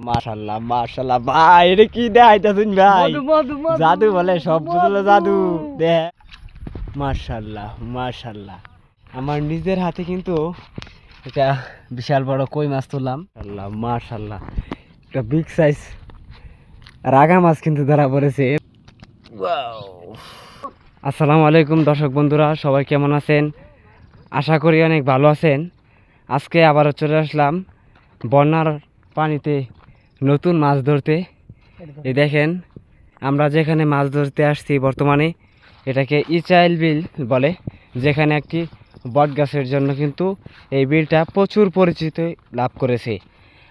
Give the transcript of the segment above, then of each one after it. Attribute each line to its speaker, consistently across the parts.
Speaker 1: মাশাআল্লাহ মাশাআল্লাহ ভাই, এটা কি দেখাইতাছেন ভাই? জাদু বলে, সব হলো জাদু। দেখ মাশাআল্লাহ মাশাআল্লাহ, আমার নিজের হাতে কিন্তু এটা বিশাল বড় কই মাছ তুললাম। আল্লাহ মাশাআল্লাহ, একটা বিগ সাইজ রাগা মাছ কিন্তু ধরা পড়েছে। আসসালামু আলাইকুম দর্শক বন্ধুরা, সবাই কেমন আছেন? আশা করি অনেক ভালো আছেন। আজকে আবারও চলে আসলাম বন্যার পানিতে নতুন মাছ ধরতে। এই দেখেন, আমরা যেখানে মাছ ধরতে আসছি বর্তমানে, এটাকে ইচাইল বিল বলে, যেখানে একটি বট গাছের জন্য কিন্তু এই বিলটা প্রচুর পরিচিতি লাভ করেছে।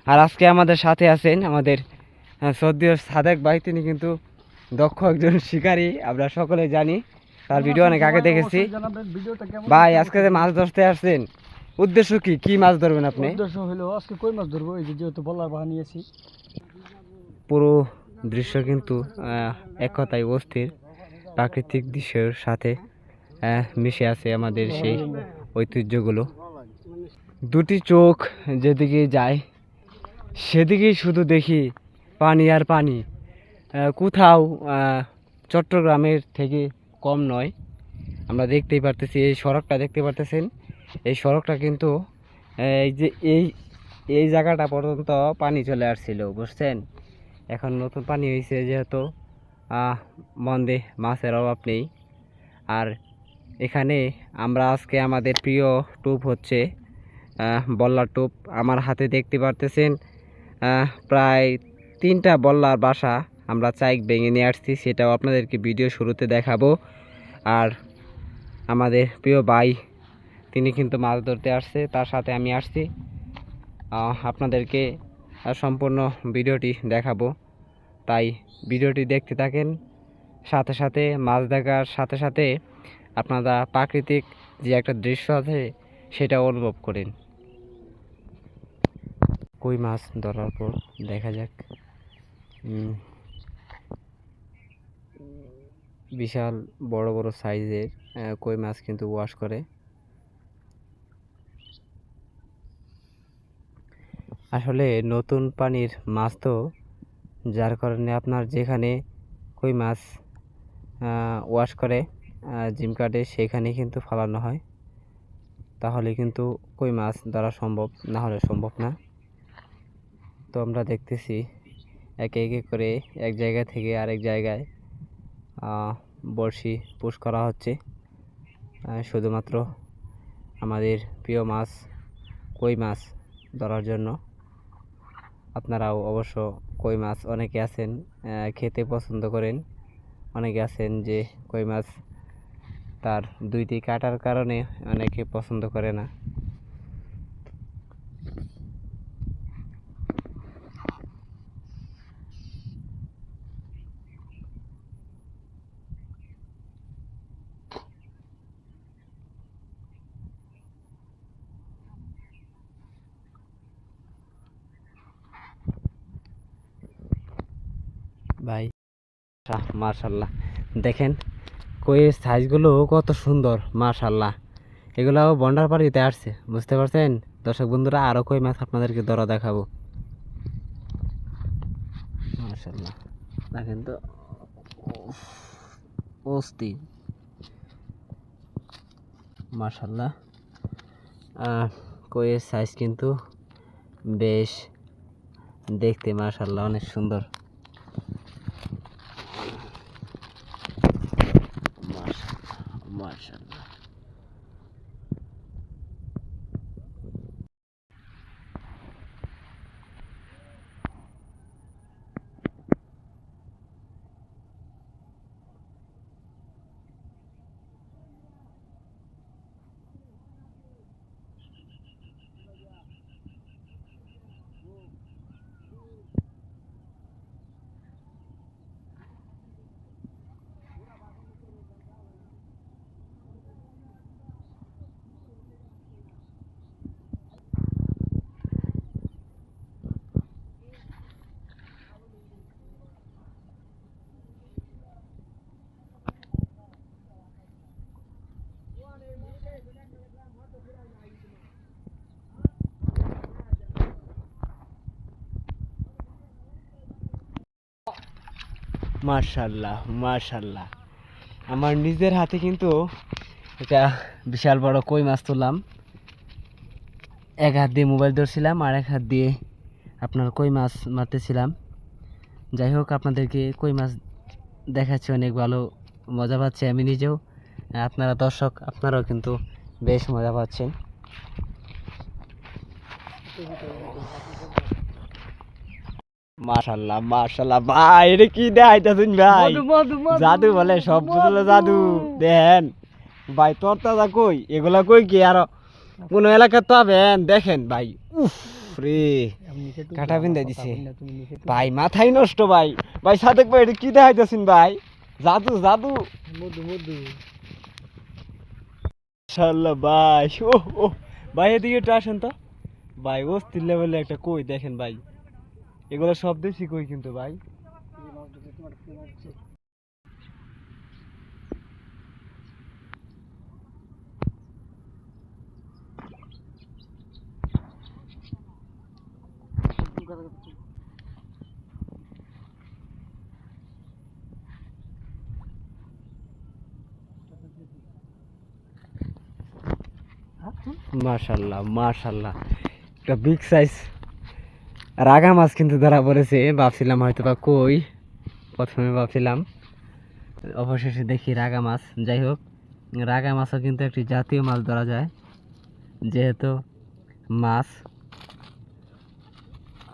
Speaker 1: আর আজকে আমাদের সাথে আছেন আমাদের সদ্য সাদেক ভাই। তিনি কিন্তু দক্ষ একজন শিকারী, আমরা সকলে জানি, তার ভিডিও অনেক আগে দেখেছি। ভাই, আজকে যে মাছ ধরতে আসছেন, উদ্দেশ্য কি? কি মাছ ধরবেন আপনি?
Speaker 2: উদ্দেশ্য হলো আজকে কই মাছ ধরবো, এই যে যেহেতু বলার বাহা নিয়েছি।
Speaker 1: পুরো দৃশ্য কিন্তু এক কথায় অস্থির প্রাকৃতিক দৃশ্যের সাথে মিশে আছে আমাদের সেই ঐতিহ্যগুলো। দুটি চোখ যেদিকে যায় সেদিকেই শুধু দেখি পানি আর পানি। কোথাও চট্টগ্রামের থেকে কম নয়। আমরা দেখতেই পারতেছি, এই সড়কটা দেখতে পারতেছেন, এই সড়কটা কিন্তু এই যে এই জায়গাটা পর্যন্ত পানি চলে আসছিল, বুঝছেন? এখন নতুন পানি হয়েছে যেহেতু মন্দে মাছের অভাব নেই। আর এখানে আমরা আজকে আমাদের প্রিয় টোপ হচ্ছে বল্লার টোপ। আমার হাতে দেখতে পারতেছেন প্রায় 3টা বল্লার বাসা আমরা চাইক ভেঙে নিয়ে আসছি, সেটাও আপনাদেরকে ভিডিও শুরুতে দেখাবো। আর আমাদের প্রিয় ভাই, তিনি কিন্তু মাছ ধরতে আসছে, তার সাথে আমি আসছি। আপনাদেরকে সম্পূর্ণ ভিডিওটি দেখাবো, তাই ভিডিওটি দেখতে থাকেন। সাথে সাথে মাছ দেখার সাথে সাথে আপনারা প্রাকৃতিক যে একটা দৃশ্য আছে সেটা অনুভব করেন। কই মাছ ধরার পর দেখা যাক বিশাল বড় বড় সাইজের কই মাছ কিন্তু ওয়াশ করে। আসলে নতুন পানির মাছ তো, যার কারণে আপনার যেখানে কই মাছ ওয়াশ করে জিম কাটে সেখানে কিন্তু ফালানো হয়, তাহলে কিন্তু কই মাছ ধরা সম্ভব, না হলে সম্ভব না। তো আমরা দেখতেছি একে একে করে এক জায়গা থেকে আরেক জায়গায় বড়শি পুশ করা হচ্ছে শুধুমাত্র আমাদের প্রিয় মাছ কই মাছ ধরার জন্য। আপনারাও অবশ্য কই মাছ অনেকে আছেন খেতে পছন্দ করেন, অনেকে আছেন যে কই মাছ তার 2টি কাটার কারণে অনেকে পছন্দ করে না। ভাই মাশাআল্লাহ, দেখেন কইয়ের সাইজগুলো কত সুন্দর, মাশাআল্লাহ। এগুলো বন্ডার পাড়িতে আসছে, বুঝতে পারছেন দর্শক বন্ধুরা? আরও কই মাছ আপনাদেরকে ধরা দেখাবো। মাশাআল্লাহ, দেখেন তো অস্থির, মাশাআল্লাহ। কইয়ের সাইজ কিন্তু বেশ দেখতে, মাশাআল্লাহ, অনেক সুন্দর। মাশাআল্লাহ। মাশাল্লাহ মাশাল্লাহ, আমার নিজের হাতে কিন্তু এটা বিশাল বড় কই মাছ তুললাম। এক হাত দিয়ে মোবাইল ধরছিলাম আর এক হাত দিয়ে আপনার কই মাছ মারতেছিলাম। যাই হোক, আপনাদেরকে কই মাছ দেখাচ্ছি, অনেক ভালো মজা পাচ্ছি আমি নিজেও, আপনারা দর্শক আপনারাও কিন্তু বেশ মজা পাচ্ছেন। মাশাল্লাহ মাশাল্লাহ ভাই, এটা কি দেখাইতেছেন ভাই? জাদু বলে, সব বুঝলো জাদু। দেখেন ভাই, তরতাজা কই, এগুলা কই কি আর কোন এলাকার তো আবেন? দেখেন ভাই, উফ রে, কাটা বিন্দা দিছে ভাই, মাথাই নষ্ট ভাই। ভাই সাদেক ভাই, এটা কি দেখাইতেছেন ভাই? জাদু জাদু। মাশাআল্লাহ ভাই, ও ও ভাই, এদিকে একটু আসেন তো ভাই। অস্থির লেভেলে একটা কই, দেখেন ভাই, এগুলো সব দেশি কই কিন্তু ভাই। মাশাআল্লাহ মাশাআল্লাহ, একটা বিগ সাইজ রাগা মাছ কিন্তু ধরা পড়েছে। ভাবছিলাম হয়তো বা কই, প্রথমে ভাবছিলাম, অবশেষে দেখি রাগা মাছ। যাই হোক, রাগা মাছও কিন্তু একটি জাতীয় মাছ ধরা যায়, যেহেতু মাছ।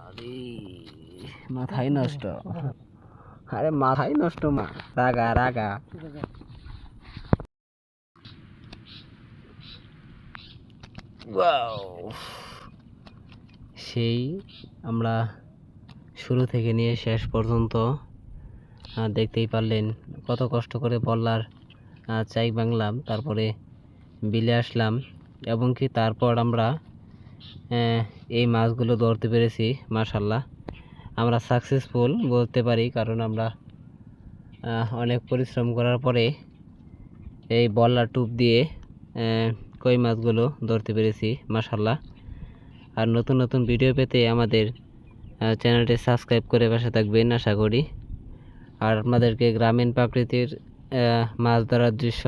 Speaker 1: আরে মাথাই নষ্ট, আরে মাথাই নষ্ট মা, রাগা রাগা। ওয়াও, সেই আমরা শুরু থেকে নিয়ে শেষ পর্যন্ত দেখতেই পারলেন কত কষ্ট করে বল্লার চাই বাংলাম, তারপরে বিলে আসলাম, এবং কি তারপর আমরা এই মাছগুলো ধরতে পেরেছি। মাশাল্লাহ, আমরা সাকসেসফুল বলতে পারি, কারণ আমরা অনেক পরিশ্রম করার পরে এই বল্লা টোপ দিয়ে কই মাছগুলো ধরতে পেরেছি। মাশাল্লাহ, আর নতুন নতুন ভিডিও পেতে আমাদের চ্যানেলটি সাবস্ক্রাইব করে পাশে থাকবেন আশা করি। আর আপনাদেরকে গ্রামীণ প্রকৃতির মাছ ধরার দৃশ্য